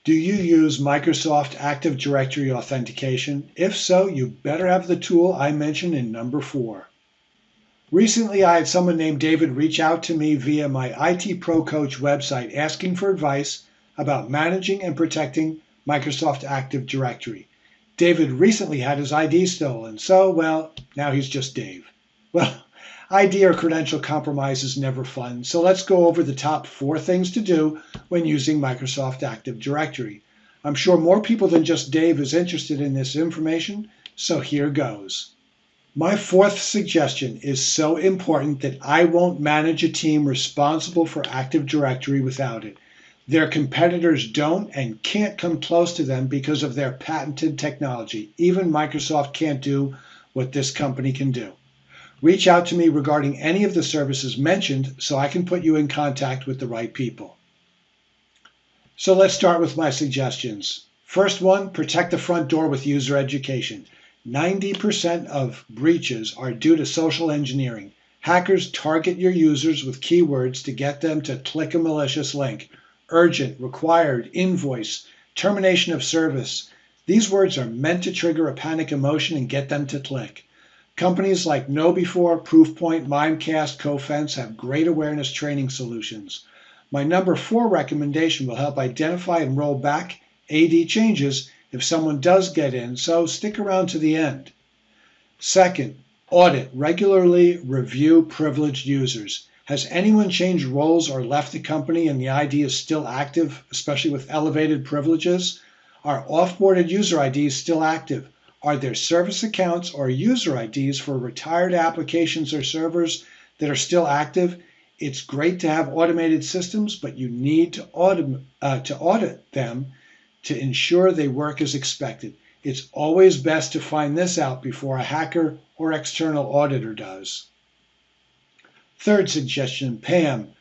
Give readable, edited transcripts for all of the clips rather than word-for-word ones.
Do you use Microsoft Active Directory authentication? If so, you better have the tool I mentioned in number 4. Recently, I had someone named David reach out to me via my IT Pro Coach website asking for advice about managing and protecting Microsoft Active Directory. David recently had his ID stolen, so, well, now he's just Dave. Well, ID or credential compromise is never fun, so let's go over the top 4 things to do when using Microsoft Active Directory. I'm sure more people than just Dave is interested in this information, so here goes. My 4th suggestion is so important that I won't manage a team responsible for Active Directory without it. Their competitors don't and can't come close to them because of their patented technology. Even Microsoft can't do what this company can do. Reach out to me regarding any of the services mentioned so I can put you in contact with the right people. So let's start with my suggestions. First one, protect the front door with user education. 90% of breaches are due to social engineering. Hackers target your users with keywords to get them to click a malicious link. Urgent, required, invoice, termination of service. These words are meant to trigger a panic emotion and get them to click. Companies like KnowBe4, ProofPoint, Mimecast, Cofense have great awareness training solutions. My number 4 recommendation will help identify and roll back AD changes if someone does get in, so stick around to the end. Second, audit. Regularly review privileged users. Has anyone changed roles or left the company and the ID is still active, especially with elevated privileges? Are offboarded user IDs still active? Are there service accounts or user IDs for retired applications or servers that are still active? It's great to have automated systems, but you need to audit them to ensure they work as expected. It's always best to find this out before a hacker or external auditor does. Third suggestion, PAM,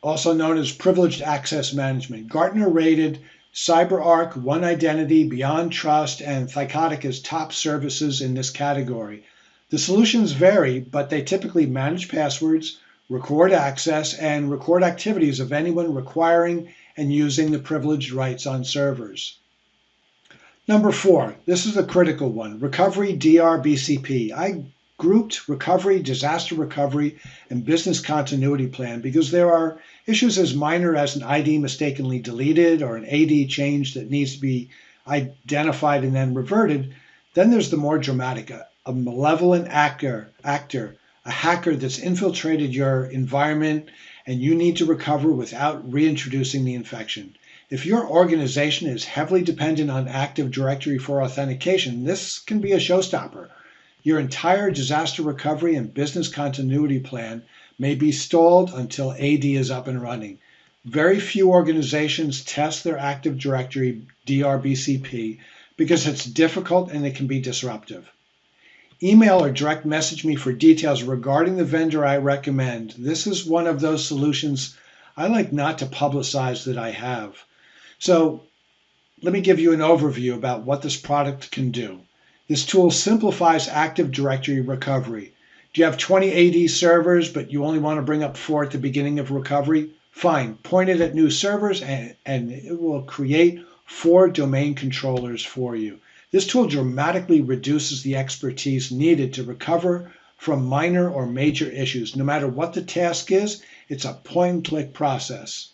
also known as Privileged Access Management. Gartner rated CyberArk, One Identity, Beyond Trust, and Thycotic as top services in this category. The solutions vary, but they typically manage passwords, record access, and record activities of anyone requiring and using the privileged rights on servers. Number 4, this is a critical one, Recovery DRBCP. I grouped recovery, disaster recovery, and business continuity plan because there are issues as minor as an ID mistakenly deleted or an AD change that needs to be identified and then reverted. Then there's the more dramatic, a malevolent actor, a hacker that's infiltrated your environment and you need to recover without reintroducing the infection. If your organization is heavily dependent on Active Directory for authentication, this can be a showstopper. Your entire disaster recovery and business continuity plan may be stalled until AD is up and running. Very few organizations test their Active Directory DRBCP because it's difficult and it can be disruptive. Email or direct message me for details regarding the vendor I recommend. This is one of those solutions I like not to publicize that I have. So let me give you an overview about what this product can do. This tool simplifies Active Directory recovery. Do you have 20 AD servers, but you only want to bring up 4 at the beginning of recovery? Fine, point it at new servers and it will create 4 domain controllers for you. This tool dramatically reduces the expertise needed to recover from minor or major issues. No matter what the task is, it's a point-and-click process.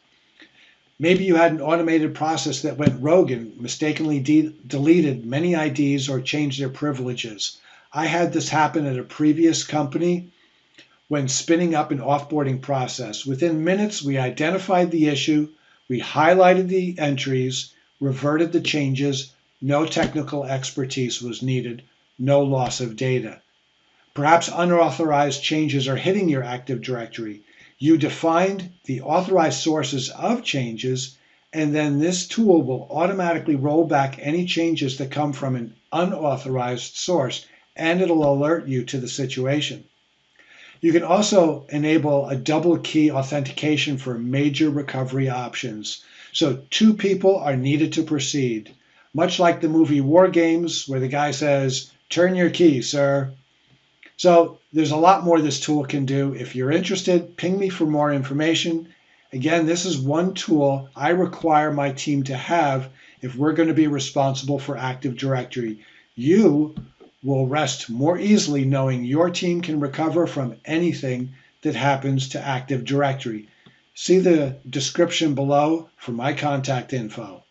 Maybe you had an automated process that went rogue and mistakenly deleted many IDs or changed their privileges. I had this happen at a previous company when spinning up an offboarding process. Within minutes, we identified the issue, we highlighted the entries, reverted the changes, no technical expertise was needed, no loss of data. Perhaps unauthorized changes are hitting your Active Directory. You defined the authorized sources of changes, and then this tool will automatically roll back any changes that come from an unauthorized source, and it'll alert you to the situation. You can also enable a double key authentication for major recovery options. So 2 people are needed to proceed. Much like the movie War Games, where the guy says, "Turn your key, sir." So there's a lot more this tool can do. If you're interested, ping me for more information. Again, this is one tool I require my team to have if we're going to be responsible for Active Directory. You will rest more easily knowing your team can recover from anything that happens to Active Directory. See the description below for my contact info.